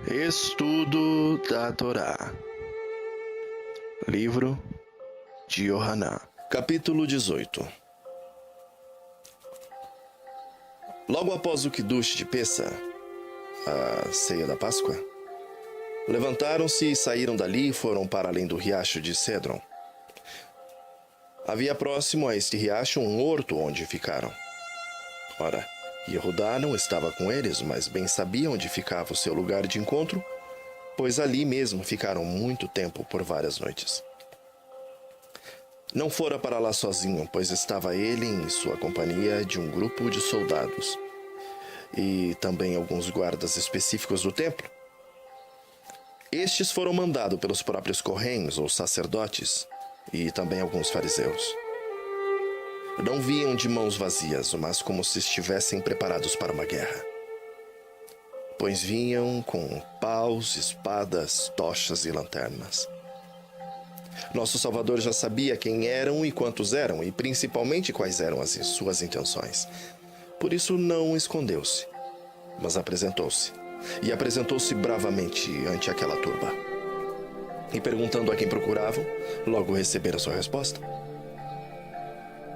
Estudo da Torá. Livro de Yohanan. Capítulo 18. Logo após o Kiddush de Pessah, a ceia da Páscoa, levantaram-se e saíram dali e foram para além do riacho de Cedron. Havia próximo a este riacho um horto onde ficaram. Ora, Yehudá não estava com eles, mas bem sabia onde ficava o seu lugar de encontro, pois ali mesmo ficaram muito tempo por várias noites. Não fora para lá sozinho, pois estava ele em sua companhia de um grupo de soldados e também alguns guardas específicos do templo. Estes foram mandados pelos próprios Corrêns ou sacerdotes e também alguns fariseus. Não vinham de mãos vazias, mas como se estivessem preparados para uma guerra. Pois vinham com paus, espadas, tochas e lanternas. Nosso Salvador já sabia quem eram e quantos eram, e principalmente quais eram as suas intenções. Por isso não escondeu-se, mas apresentou-se. E apresentou-se bravamente ante aquela turba. E perguntando a quem procuravam, logo receberam sua resposta.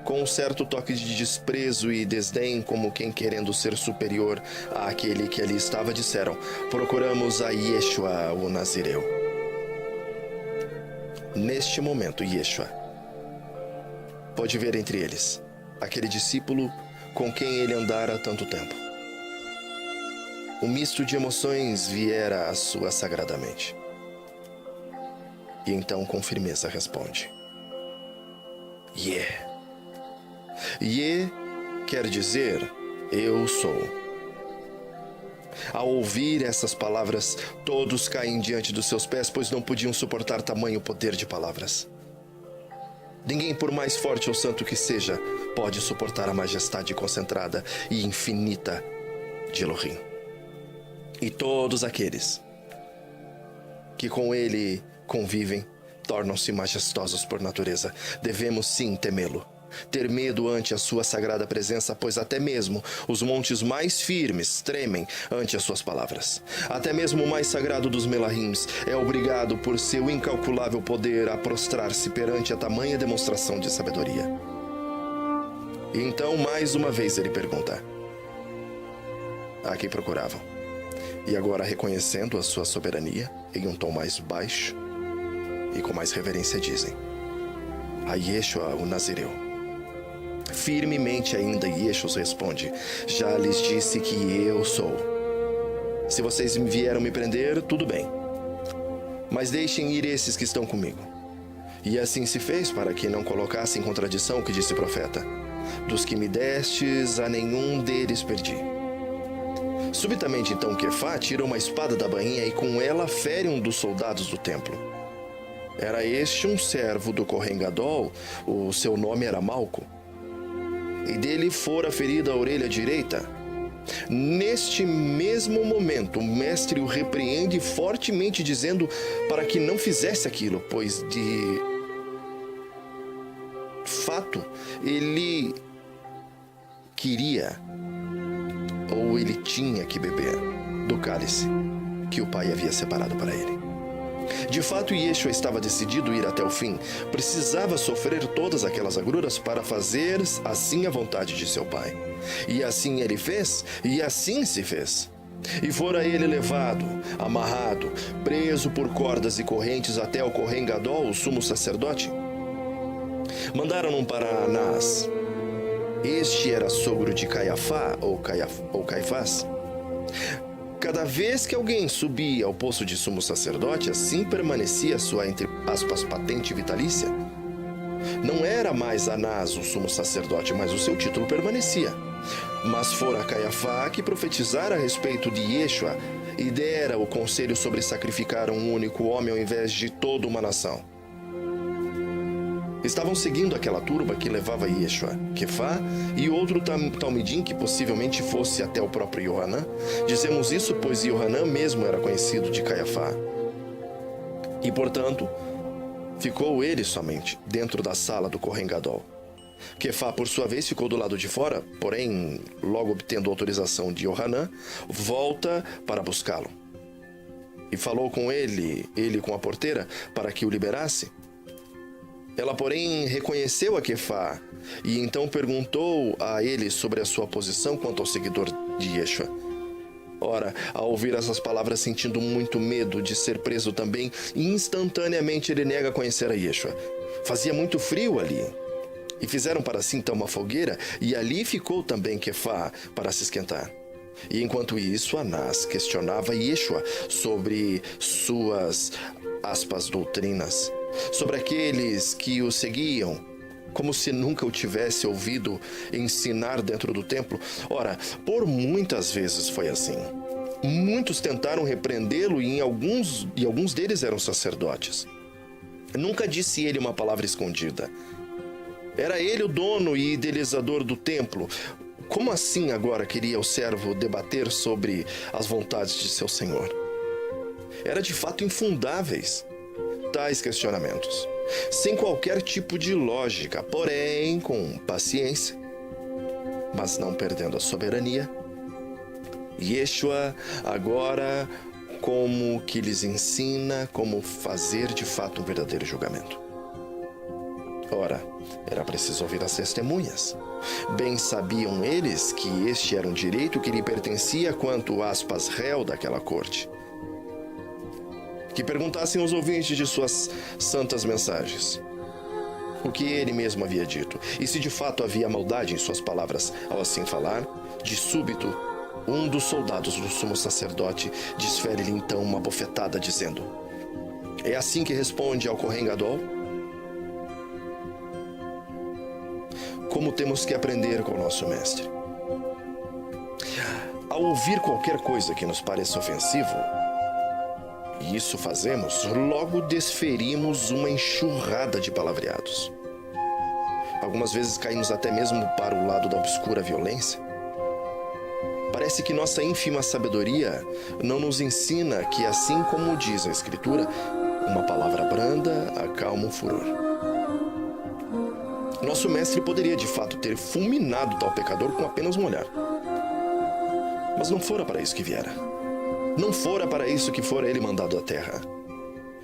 Com um certo toque de desprezo e desdém, como quem querendo ser superior àquele que ali estava, disseram: procuramos a Yeshua, o Nazireu. Neste momento, Yeshua pode ver entre eles aquele discípulo com quem ele andara há tanto tempo. Um misto de emoções viera à sua sagradamente. E então, com firmeza, responde: Ye quer dizer, eu sou. Ao ouvir essas palavras, todos caem diante dos seus pés, pois não podiam suportar tamanho poder de palavras. Ninguém, por mais forte ou santo que seja, pode suportar a majestade concentrada e infinita de Elohim. E todos aqueles que com ele convivem tornam-se majestosos por natureza. Devemos sim temê-lo. Ter medo ante a sua sagrada presença, pois até mesmo os montes mais firmes tremem ante as suas palavras. Até mesmo o mais sagrado dos Melahims é obrigado por seu incalculável poder a prostrar-se perante a tamanha demonstração de sabedoria. E então, mais uma vez, ele pergunta: a quem procuravam? E agora, reconhecendo a sua soberania, em um tom mais baixo e com mais reverência, dizem: a Yeshua, o Nazireu. Firmemente ainda Yeshua responde: já lhes disse que eu sou. Se vocês vieram me prender, tudo bem, mas deixem ir esses que estão comigo. E assim se fez, para que não colocasse em contradição o que disse o profeta: dos que me destes, a nenhum deles perdi. Subitamente então Kefá tira uma espada da bainha e com ela fere um dos soldados do templo. Era este um servo do Kohen Gadol, o seu nome era Malco, e dele fora ferida a orelha direita. Neste mesmo momento, o mestre o repreende fortemente, dizendo para que não fizesse aquilo, pois de fato ele queria, ou ele tinha que beber do cálice que o pai havia separado para ele. De fato, Yeshua estava decidido a ir até o fim. Precisava sofrer todas aquelas agruras para fazer assim a vontade de seu pai. E assim ele fez, e assim se fez. E fora ele levado, amarrado, preso por cordas e correntes até o Kohen Gadol, o sumo sacerdote. Mandaram-no para Anás. Este era sogro de Caiafá, ou Caifás. Cada vez que alguém subia ao posto de sumo sacerdote, assim permanecia sua, entre aspas, patente vitalícia. Não era mais Anás o sumo sacerdote, mas o seu título permanecia. Mas fora Caiafá que profetizara a respeito de Yeshua e dera o conselho sobre sacrificar um único homem ao invés de toda uma nação. Estavam seguindo aquela turba que levava Yeshua, Kefá e outro Talmidim que possivelmente fosse até o próprio Yohanan. Dizemos isso pois Yohanan mesmo era conhecido de Caiafá. E, portanto, ficou ele somente dentro da sala do Kohen Gadol. Kefá, por sua vez, ficou do lado de fora, porém, logo obtendo autorização de Yohanan, volta para buscá-lo. e falou com ele com a porteira, para que o liberasse. Ela, porém, reconheceu a Quefá e então perguntou a ele sobre a sua posição quanto ao seguidor de Yeshua. Ora, ao ouvir essas palavras, sentindo muito medo de ser preso também, instantaneamente ele nega conhecer a Yeshua. Fazia muito frio ali. E fizeram para si então uma fogueira, e ali ficou também Quefá para se esquentar. E enquanto isso, Anás questionava Yeshua sobre suas, aspas, doutrinas, sobre aqueles que o seguiam, como se nunca o tivesse ouvido ensinar dentro do templo. Ora, por muitas vezes foi assim. Muitos tentaram repreendê-lo e alguns deles eram sacerdotes. Nunca disse ele uma palavra escondida. Era ele o dono e idealizador do templo. Como assim agora queria o servo debater sobre as vontades de seu senhor? Era de fato infundáveis tais questionamentos, sem qualquer tipo de lógica, porém com paciência, mas não perdendo a soberania. Yeshua agora como que lhes ensina como fazer de fato um verdadeiro julgamento. Ora, era preciso ouvir as testemunhas. Bem sabiam eles que este era um direito que lhe pertencia quanto, aspas, réu daquela corte. Que perguntassem aos ouvintes de suas santas mensagens o que ele mesmo havia dito, e se de fato havia maldade em suas palavras ao assim falar. De súbito, um dos soldados do sumo sacerdote desfere-lhe então uma bofetada, dizendo: é assim que responde ao Kohen Gadol? Como temos que aprender com o nosso mestre? Ao ouvir qualquer coisa que nos pareça ofensivo, e isso fazemos, logo desferimos uma enxurrada de palavreados. Algumas vezes caímos até mesmo para o lado da obscura violência. Parece que nossa ínfima sabedoria não nos ensina que, assim como diz a Escritura, uma palavra branda acalma um furor. Nosso mestre poderia de fato ter fulminado tal pecador com apenas um olhar. Mas não fora para isso que viera. Não fora para isso que fora ele mandado à terra.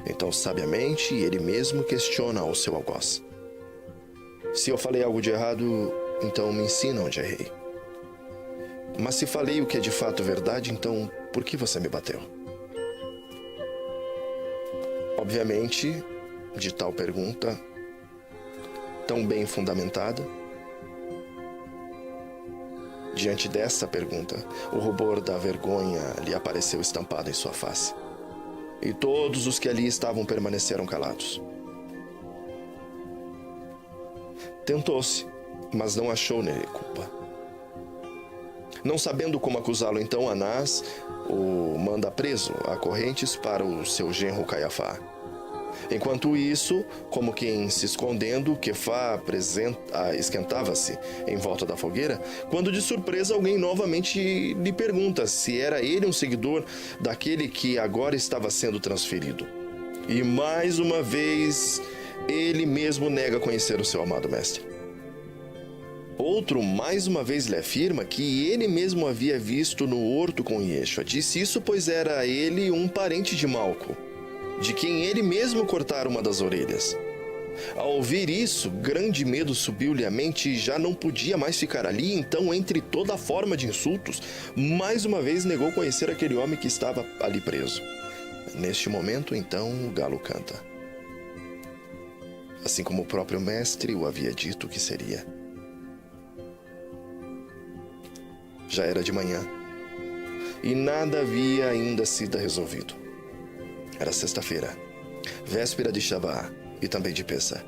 Então, sabiamente, ele mesmo questiona ao seu algoz: se eu falei algo de errado, então me ensina onde errei. Mas se falei o que é de fato verdade, então por que você me bateu? Obviamente, de tal pergunta, tão bem fundamentada, diante dessa pergunta, o rubor da vergonha lhe apareceu estampado em sua face. E todos os que ali estavam permaneceram calados. Tentou-se, mas não achou nele culpa. Não sabendo como acusá-lo, então Anás o manda preso a correntes para o seu genro Caiafá. Enquanto isso, como quem se escondendo, Quefá esquentava-se em volta da fogueira, quando de surpresa alguém novamente lhe pergunta se era ele um seguidor daquele que agora estava sendo transferido. E mais uma vez, ele mesmo nega conhecer o seu amado mestre. Outro, mais uma vez, lhe afirma que ele mesmo havia visto no horto com Yeshua. Disse isso pois era ele um parente de Malco, de quem ele mesmo cortara uma das orelhas. Ao ouvir isso, grande medo subiu-lhe à mente e já não podia mais ficar ali. Então, entre toda a forma de insultos, mais uma vez negou conhecer aquele homem que estava ali preso. Neste momento, então, o galo canta, assim como o próprio mestre o havia dito que seria. Já era de manhã, e nada havia ainda sido resolvido. Era sexta-feira, véspera de Shabá e também de Pessah.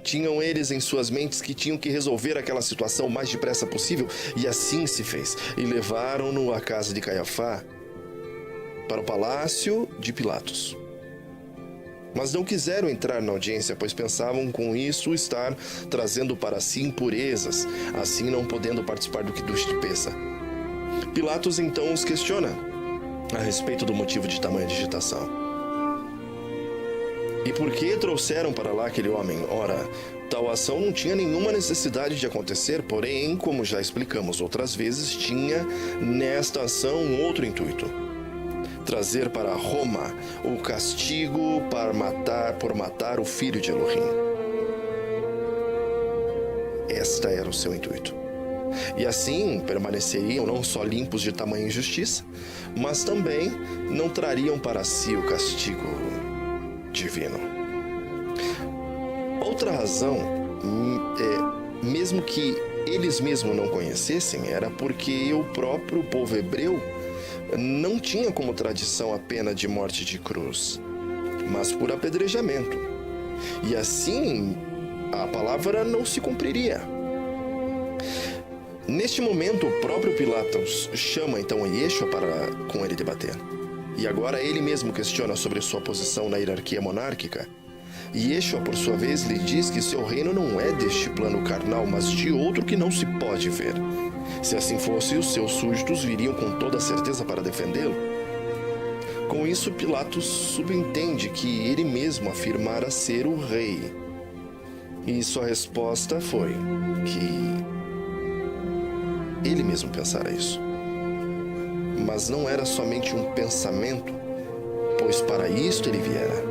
Tinham eles em suas mentes que tinham que resolver aquela situação o mais depressa possível, e assim se fez. E levaram-no à casa de Caiafá, para o palácio de Pilatos. Mas não quiseram entrar na audiência, pois pensavam com isso estar trazendo para si impurezas, assim não podendo participar do Kiddush de Pessah. Pilatos então os questiona a respeito do motivo de tamanha agitação. E por que trouxeram para lá aquele homem? Ora, tal ação não tinha nenhuma necessidade de acontecer, porém, como já explicamos outras vezes, tinha nesta ação um outro intuito: trazer para Roma o castigo por matar o filho de Elohim. Esta era o seu intuito. E assim permaneceriam não só limpos de tamanha injustiça, mas também não trariam para si o castigo divino. Outra razão, mesmo que eles mesmos não conhecessem, era porque o próprio povo hebreu não tinha como tradição a pena de morte de cruz, mas por apedrejamento. E assim, a palavra não se cumpriria. Neste momento, o próprio Pilatos chama então Yeshua para com ele debater. E agora ele mesmo questiona sobre sua posição na hierarquia monárquica. E Yeshua, por sua vez, lhe diz que seu reino não é deste plano carnal, mas de outro que não se pode ver. Se assim fosse, os seus súditos viriam com toda certeza para defendê-lo. Com isso, Pilatos subentende que ele mesmo afirmara ser o rei. E sua resposta foi que ele mesmo pensara isso. Mas não era somente um pensamento, pois para isto ele viera.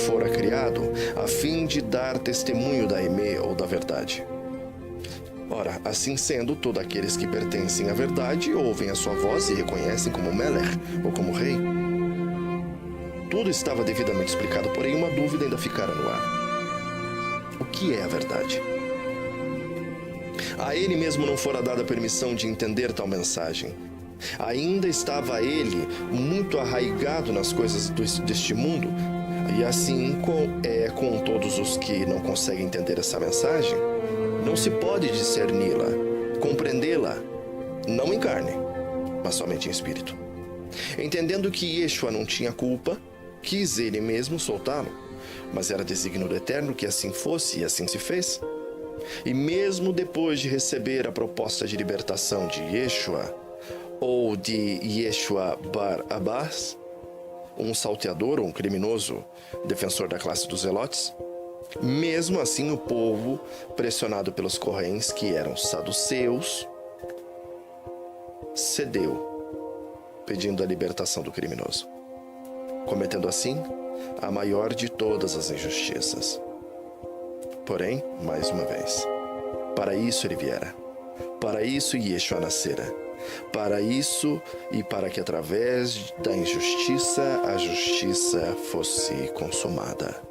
Fora criado a fim de dar testemunho da Emê ou da verdade. Ora, assim sendo, todos aqueles que pertencem à verdade ouvem a sua voz e reconhecem como Melech ou como rei. Tudo estava devidamente explicado, porém uma dúvida ainda ficara no ar. O que é a verdade? A ele mesmo não fora dada a permissão de entender tal mensagem. Ainda estava ele muito arraigado nas coisas deste mundo, e assim com todos os que não conseguem entender essa mensagem, não se pode discerni-la, compreendê-la, não em carne, mas somente em espírito. Entendendo que Yeshua não tinha culpa, quis ele mesmo soltá-lo, mas era desígnio do Eterno que assim fosse, e assim se fez. E mesmo depois de receber a proposta de libertação de Yeshua, ou de Yeshua Bar Abbas, um salteador ou um criminoso defensor da classe dos zelotes, mesmo assim o povo, pressionado pelos correntes que eram saduceus, cedeu, pedindo a libertação do criminoso, cometendo assim a maior de todas as injustiças. Porém, mais uma vez, para isso ele viera, para isso Yeshua nascera, para isso e para que através da injustiça a justiça fosse consumada.